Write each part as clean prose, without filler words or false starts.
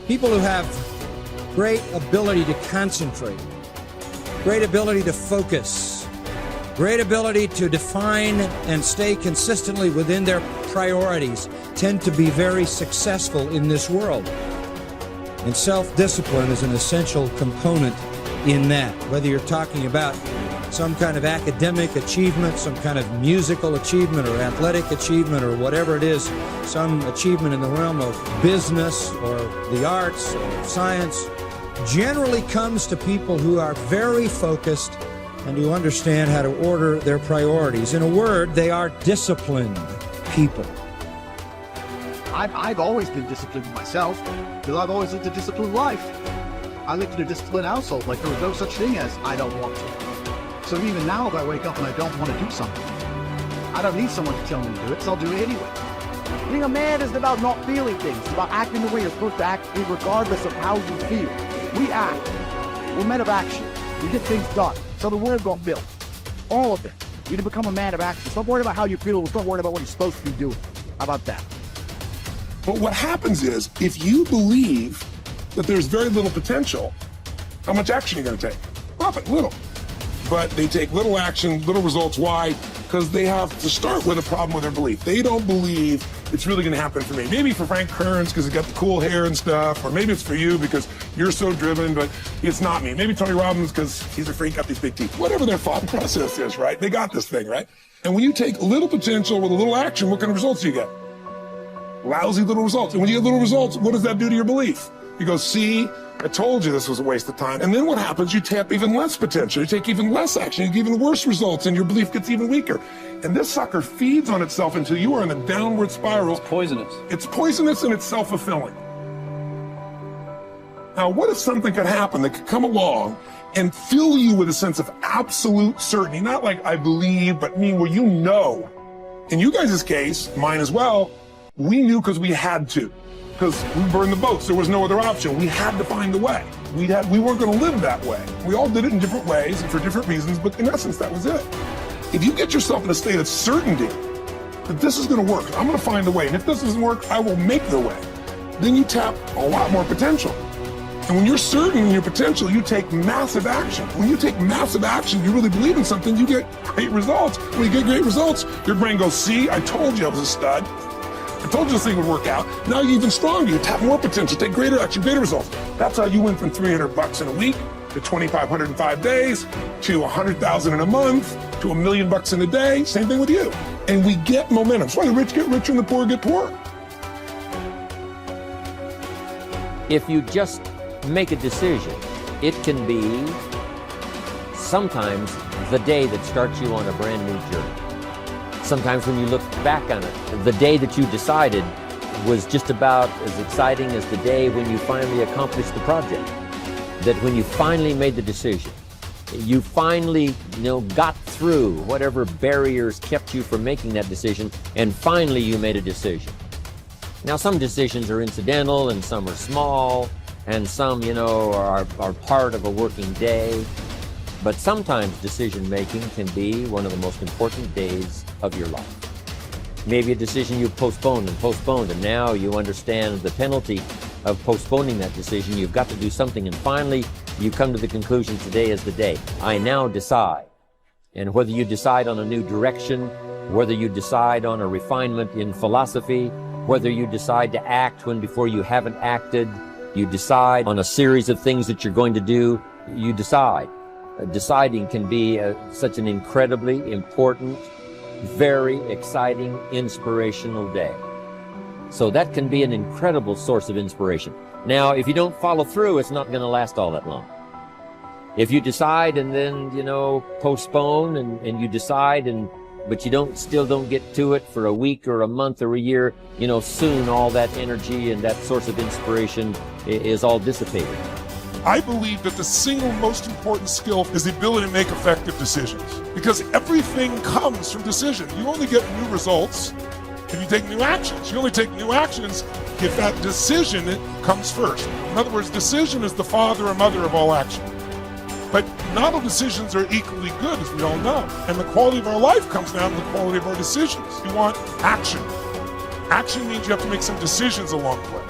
People who have great ability to concentrate, great ability to focus, great ability to define and stay consistently within their priorities tend to be very successful in this world. And self-discipline is an essential component in that. Whether you're talking about some kind of academic achievement, some kind of musical achievement or athletic achievement or whatever it is, some achievement in the realm of business or the arts or science, generally comes to people who are very focused and who understand how to order their priorities. In a word, they are disciplined people. I've always been disciplined myself because I've always lived a disciplined life. I lived in a disciplined household, like there was no such thing as I don't want to. So even now, if I wake up and I don't want to do something, I don't need someone to tell me to do it, so I'll do it anyway. Being a man isn't about not feeling things. It's about acting the way you're supposed to act regardless of how you feel. We act. We're men of action. We get things done. So the world got built. All of it. You need to become a man of action. Stop worrying about how you feel. Stop worrying about what you're supposed to be doing. How about that? But what happens is, if you believe that there's very little potential, how much action are you going to take? Not little. But they take little action, little results. Why? Because they have to start with a problem with their belief. They don't believe it's really going to happen for me. Maybe for Frank Kearns because he got the cool hair and stuff, or maybe it's for you because you're so driven, but it's not me. Maybe Tony Robbins because he's a freak, got these big teeth. Whatever their thought process is, right? They got this thing, right? And when you take a little potential with a little action, what kind of results do you get? Lousy little results. And when you get little results, what does that do to your belief? You go, see, I told you this was a waste of time. And then what happens? You tap even less potential. You take even less action. You get even worse results, and your belief gets even weaker. And this sucker feeds on itself until you are in a downward spiral. It's poisonous. It's poisonous and it's self-fulfilling. Now, what if something could happen that could come along and fill you with a sense of absolute certainty? Not like I believe, but mean where you know. In you guys' case, mine as well, we knew because we had to. Because we burned the boats. There was no other option. We had to find a way. We weren't going to live that way. We all did it in different ways and for different reasons, but in essence, that was it. If you get yourself in a state of certainty that this is going to work, I'm going to find a way, and if this doesn't work, I will make the way, then you tap a lot more potential. And when you're certain in your potential, you take massive action. When you take massive action, you really believe in something, you get great results. When you get great results, your brain goes, see, I told you I was a stud. I told you this thing would work out. Now you're even stronger. You tap more potential, take greater action, greater results. That's how you went from $300 in a week to $2,500 in 5 days to $100,000 in a month to $1 million in a day. Same thing with you. And we get momentum. That's why the rich get richer and the poor get poorer. If you just make a decision, it can be sometimes the day that starts you on a brand new journey. Sometimes when you look back on it, the day that you decided was just about as exciting as the day when you finally accomplished the project. That when you finally made the decision, you finally, got through whatever barriers kept you from making that decision, and finally you made a decision. Now, some decisions are incidental, and some are small, and some, are part of a working day. But sometimes decision-making can be one of the most important days of your life. Maybe a decision you postponed, and now you understand the penalty of postponing that decision. You've got to do something, and finally you come to the conclusion, today is the day. I now decide. And whether you decide on a new direction, whether you decide on a refinement in philosophy, whether you decide to act when before you haven't acted, you decide on a series of things that you're going to do, you decide. Deciding can be such an incredibly important, very exciting, inspirational day. So that can be an incredible source of inspiration. Now, if you don't follow through, it's not going to last all that long. If you decide and then, postpone and you decide but you still don't get to it for a week or a month or a year, soon all that energy and that source of inspiration is all dissipated. I believe that the single most important skill is the ability to make effective decisions, because everything comes from decision. You only get new results if you take new actions. You only take new actions if that decision comes first. In other words, decision is the father and mother of all action. But not all decisions are equally good, as we all know. And the quality of our life comes down to the quality of our decisions. You want action. Action means you have to make some decisions along the way.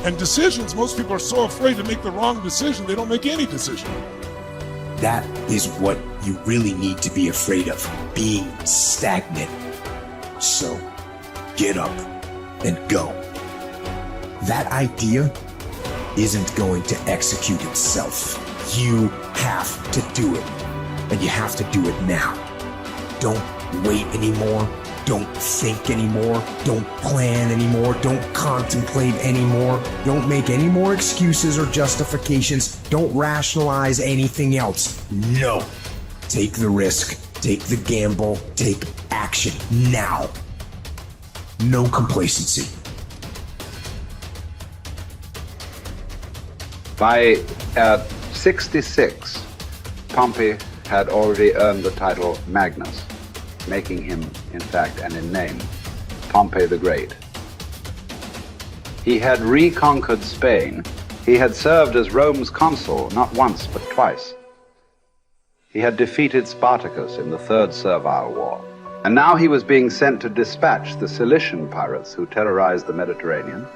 And decisions, most people are so afraid to make the wrong decision, they don't make any decision. That is what you really need to be afraid of, being stagnant. So, get up and go. That idea isn't going to execute itself. You have to do it, and you have to do it now. Don't wait anymore. Don't think anymore. Don't plan anymore. Don't contemplate anymore. Don't make any more excuses or justifications. Don't rationalize anything else. No. Take the risk. Take the gamble. Take action now. No complacency. By 66, Pompey had already earned the title Magnus, making him, in fact, and in name, Pompey the Great. He had reconquered Spain. He had served as Rome's consul not once but twice. He had defeated Spartacus in the Third Servile War. And now he was being sent to dispatch the Cilician pirates who terrorized the Mediterranean.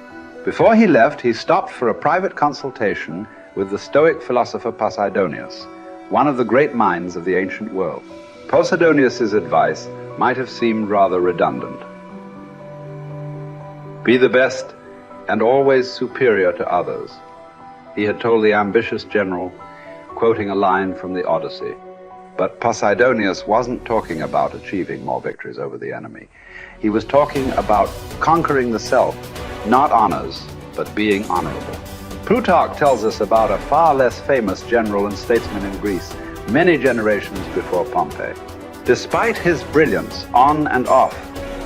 Before he left, he stopped for a private consultation with the Stoic philosopher Posidonius, one of the great minds of the ancient world. Posidonius's advice might have seemed rather redundant. Be the best and always superior to others, he had told the ambitious general, quoting a line from the Odyssey. But Posidonius wasn't talking about achieving more victories over the enemy. He was talking about conquering the self, not honors, but being honorable. Plutarch tells us about a far less famous general and statesman in Greece, many generations before Pompey. Despite his brilliance on and off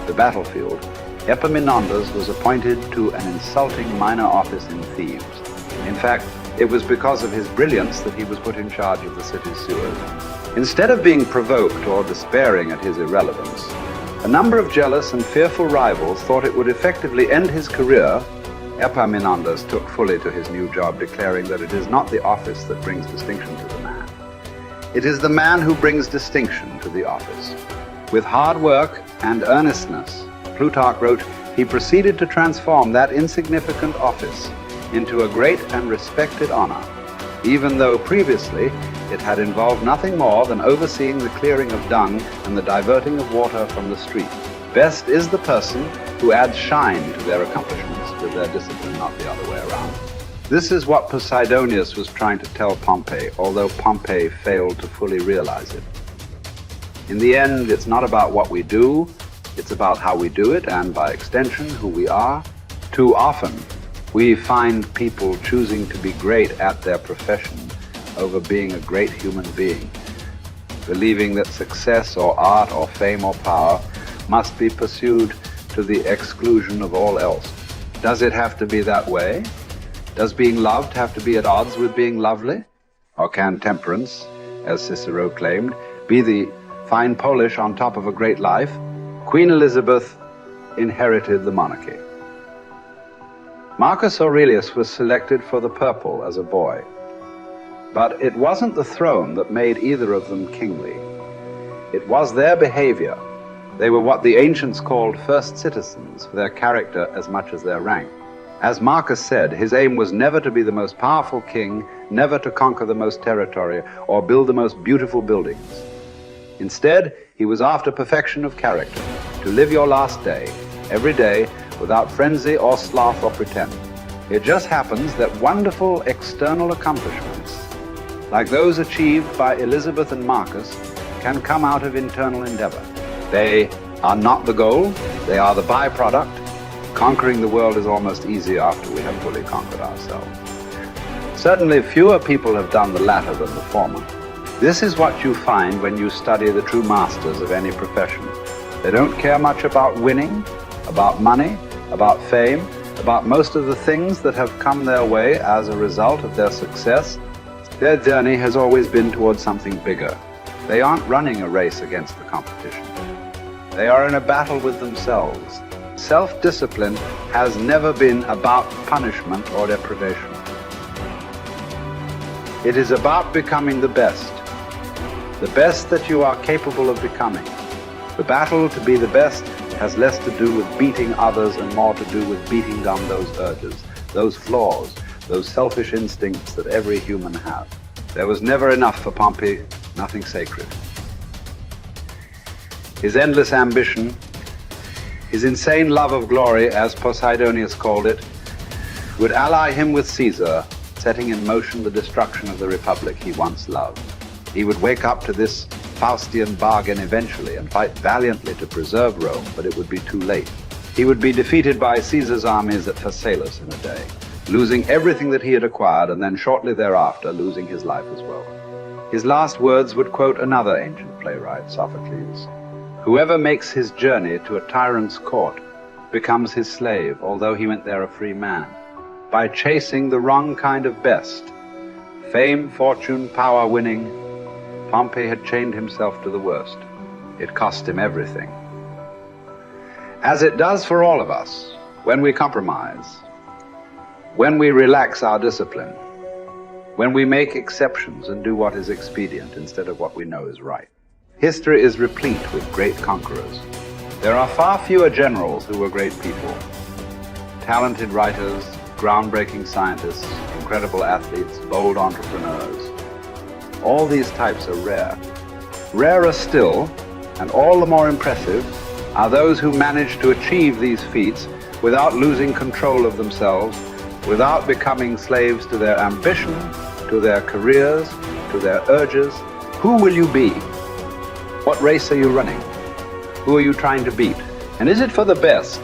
the battlefield, Epaminondas was appointed to an insulting minor office in Thebes. In fact, it was because of his brilliance that he was put in charge of the city's sewers. Instead of being provoked or despairing at his irrelevance, a number of jealous and fearful rivals thought it would effectively end his career. Epaminondas took fully to his new job, declaring that it is not the office that brings distinction to the man. It is the man who brings distinction to the office. With hard work and earnestness, Plutarch wrote, he proceeded to transform that insignificant office into a great and respected honor, even though previously it had involved nothing more than overseeing the clearing of dung and the diverting of water from the street. Best is the person who adds shine to their accomplishments with their discipline, not the other way around. This is what Posidonius was trying to tell Pompey, although Pompey failed to fully realize it. In the end, it's not about what we do, it's about how we do it, and by extension, who we are. Too often, we find people choosing to be great at their profession over being a great human being, believing that success or art or fame or power must be pursued to the exclusion of all else. Does it have to be that way? Does being loved have to be at odds with being lovely? Or can temperance, as Cicero claimed, be the fine polish on top of a great life? Queen Elizabeth inherited the monarchy. Marcus Aurelius was selected for the purple as a boy. But it wasn't the throne that made either of them kingly. It was their behavior. They were what the ancients called first citizens, for their character as much as their rank. As Marcus said, his aim was never to be the most powerful king, never to conquer the most territory, or build the most beautiful buildings. Instead, he was after perfection of character, to live your last day, every day, without frenzy or sloth or pretend. It just happens that wonderful external accomplishments, like those achieved by Elizabeth and Marcus, can come out of internal endeavor. They are not the goal, they are the byproduct. Conquering the world is almost easy after we have fully conquered ourselves. Certainly fewer people have done the latter than the former. This is what you find when you study the true masters of any profession. They don't care much about winning, about money, about fame, about most of the things that have come their way as a result of their success. Their journey has always been towards something bigger. They aren't running a race against the competition. They are in a battle with themselves. Self-discipline has never been about punishment or deprivation. It is about becoming the best that you are capable of becoming. The battle to be the best has less to do with beating others and more to do with beating down those urges. those flaws, those selfish instincts that every human has. There was never enough for Pompey, nothing sacred. His endless ambition, his insane love of glory, as Posidonius called it, would ally him with Caesar, setting in motion the destruction of the republic he once loved. He would wake up to this Faustian bargain eventually and fight valiantly to preserve Rome, but it would be too late. He would be defeated by Caesar's armies at Pharsalus in a day, losing everything that he had acquired, and then shortly thereafter losing his life as well. His last words would quote another ancient playwright, Sophocles: "Whoever makes his journey to a tyrant's court becomes his slave, although he went there a free man. By chasing the wrong kind of best, fame, fortune, power winning, Pompey had chained himself to the worst. It cost him everything." As it does for all of us, when we compromise, when we relax our discipline, when we make exceptions and do what is expedient instead of what we know is right. History is replete with great conquerors. There are far fewer generals who were great people. Talented writers, groundbreaking scientists, incredible athletes, bold entrepreneurs. All these types are rare. Rarer still, and all the more impressive, are those who manage to achieve these feats without losing control of themselves, without becoming slaves to their ambition, to their careers, to their urges. Who will you be? What race are you running? Who are you trying to beat? And is it for the best